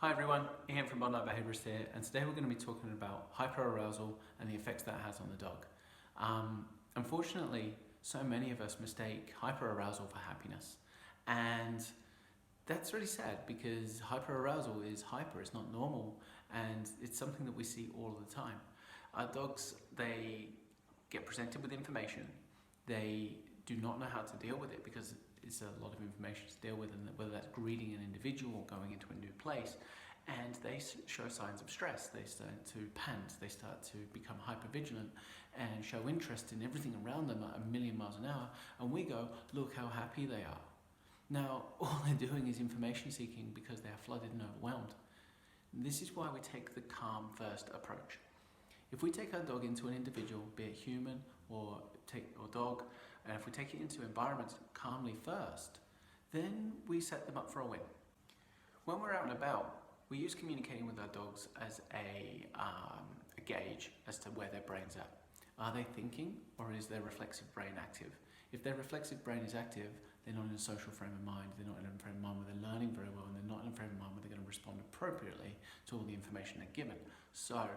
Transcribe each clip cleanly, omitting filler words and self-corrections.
Hi everyone, Ian from Bondi Behaviourist here, and today we're going to be talking about hyperarousal and the effects that has on the dog. Unfortunately, so many of us mistake hyperarousal for happiness, and that's really sad because hyperarousal is hyper, it's not normal, and it's something that we see all the time. Our dogs, they get presented with information, they do not know how to deal with it because it's a lot of information to deal with, and whether that's greeting an individual or going into a new place, and they show signs of stress. They start to pant, they start to become hypervigilant and show interest in everything around them at 1,000,000 miles an hour, and we go, look how happy they are. Now, all they're doing is information seeking because they are flooded and overwhelmed. This is why we take the calm first approach. If we take our dog into an individual, be it human or dog, and if we take it into environments calmly first, then we set them up for a win. When we're out and about, we use communicating with our dogs as a gauge as to where their brain's at. Are they thinking, or is their reflexive brain active? If their reflexive brain is active, they're not in a social frame of mind, they're not in a frame of mind where they're learning very well, and they're not in a frame of mind where they're going to respond appropriately to all the information they're given. So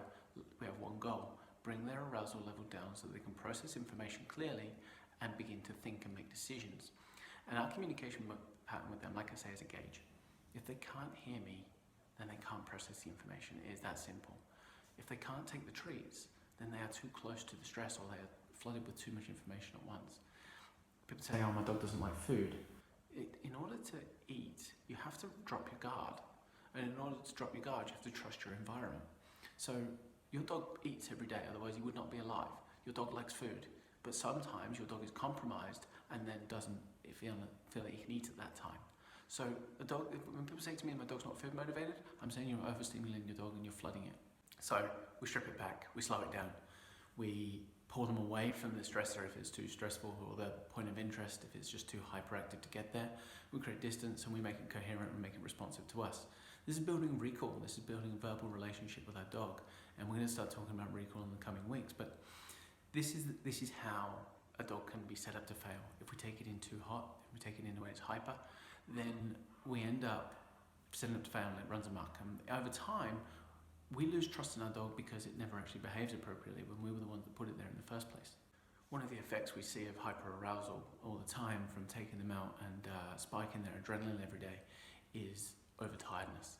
we have one goal: bring their arousal level down so that they can process information clearly and begin to think and make decisions. And our communication pattern with them, like I say, is a gauge. If they can't hear me, then they can't process the information. It is that simple. If they can't take the treats, then they are too close to the stress, or they are flooded with too much information at once. People say, oh, my dog doesn't like food. In order to eat, you have to drop your guard. And in order to drop your guard, you have to trust your environment. So your dog eats every day, otherwise he would not be alive. Your dog likes food, but sometimes your dog is compromised and then doesn't feel that he can eat at that time. So a dog, when people say to me, my dog's not food motivated, I'm saying you're overstimulating your dog and you're flooding it. So we strip it back, we slow it down, we pull them away from the stressor if it's too stressful, or the point of interest if it's just too hyperactive to get there. We create distance and we make it coherent and make it responsive to us. This is building recall, this is building a verbal relationship with our dog, and we're going to start talking about recall in the coming weeks. But this is how a dog can be set up to fail. If we take it in too hot, if we take it in when it's hyper, then we end up setting up to fail and it runs amok. And over time, we lose trust in our dog because it never actually behaves appropriately when we were the ones that put it there in the first place. One of the effects we see of hyperarousal all the time from taking them out and spiking their adrenaline every day is overtiredness.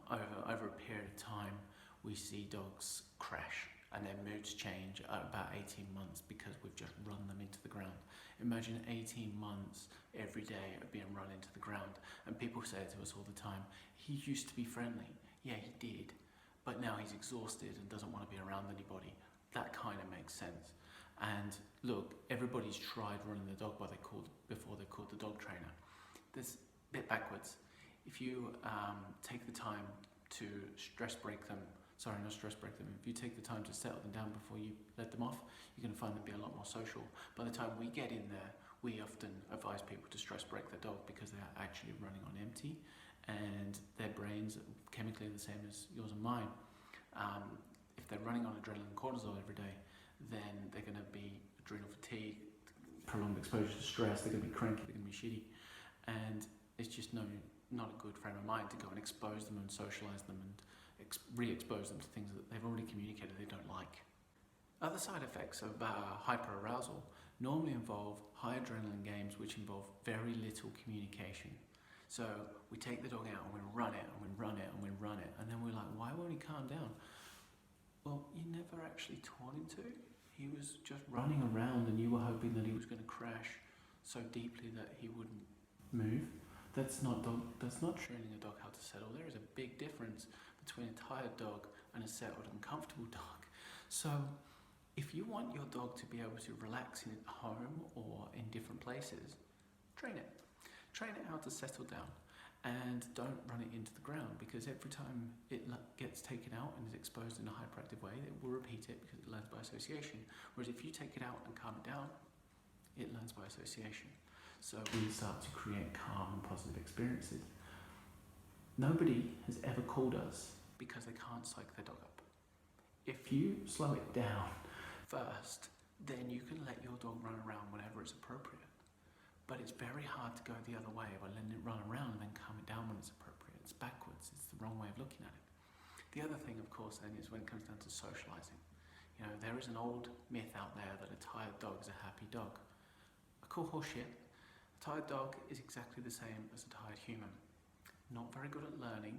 Over a period of time, we see dogs crash and their moods change at about 18 months because we've just run them into the ground. Imagine 18 months every day of being run into the ground. And people say to us all the time, he used to be friendly. Yeah, he did. But now he's exhausted and doesn't want to be around anybody. That kind of makes sense. And look, everybody's tried running the dog before they called the dog trainer. This a bit backwards. If you take the time to if you take the time to settle them down before you let them off, you're going to find them be a lot more social. By the time we get in there, we often advise people to stress break their dog because they are actually running on empty and their brains are chemically the same as yours and mine. If they're running on adrenaline and cortisol every day, then they're going to be adrenal fatigue, prolonged exposure to stress, they're going to be cranky, they're going to be shitty, and it's just not a good frame of mind to go and expose them and socialise them and re-expose them to things that they've already communicated they don't like. Other side effects of hyperarousal normally involve high adrenaline games which involve very little communication. So we take the dog out and we run it and we run it and we run it, and then we're like, why won't he calm down? Well, you never actually taught him to. He was just running around and you were hoping that he was going to crash so deeply that he wouldn't move. That's not training a dog how to settle. There is a big difference between a tired dog and a settled and comfortable dog. So if you want your dog to be able to relax in home or in different places, train it. Train it how to settle down, and don't run it into the ground, because every time it gets taken out and is exposed in a hyperactive way, it will repeat it because it learns by association. Whereas if you take it out and calm it down, it learns by association. So we start to create calm and positive experiences. Nobody has ever called us because they can't psych their dog up. If you slow it down first, then you can let your dog run around whenever it's appropriate. But it's very hard to go the other way by letting it run around and then calm it down when it's appropriate. It's backwards. It's the wrong way of looking at it. The other thing, of course, then, is when it comes down to socializing. You know, there is an old myth out there that a tired dog is a happy dog. I call horseshit. A tired dog is exactly the same as a tired human. Not very good at learning,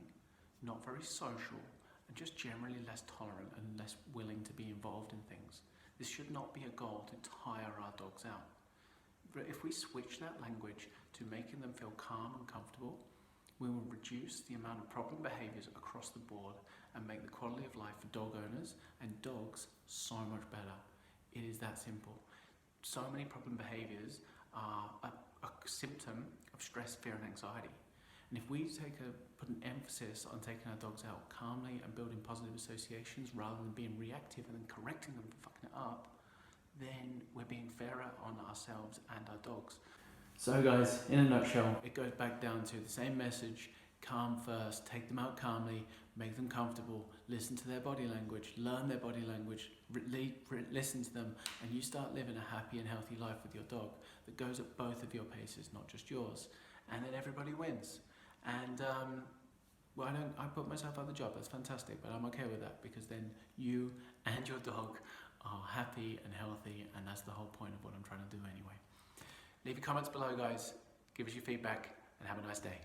not very social, and just generally less tolerant and less willing to be involved in things. This should not be a goal to tire our dogs out. But if we switch that language to making them feel calm and comfortable, we will reduce the amount of problem behaviours across the board and make the quality of life for dog owners and dogs so much better. It is that simple. So many problem behaviours are a symptom of stress, fear and anxiety. And if we put an emphasis on taking our dogs out calmly and building positive associations rather than being reactive and then correcting them for fucking it up, then we're being fairer on ourselves and our dogs. So guys, in a nutshell, it goes back down to the same message: calm first, take them out calmly, make them comfortable, listen to their body language, learn their body language, listen to them, and you start living a happy and healthy life with your dog that goes at both of your paces, not just yours. And then everybody wins. And well, I put myself out of the job, that's fantastic, but I'm okay with that because then you and your dog are happy and healthy, and that's the whole point of what I'm trying to do anyway. Leave your comments below, guys. Give us your feedback and have a nice day.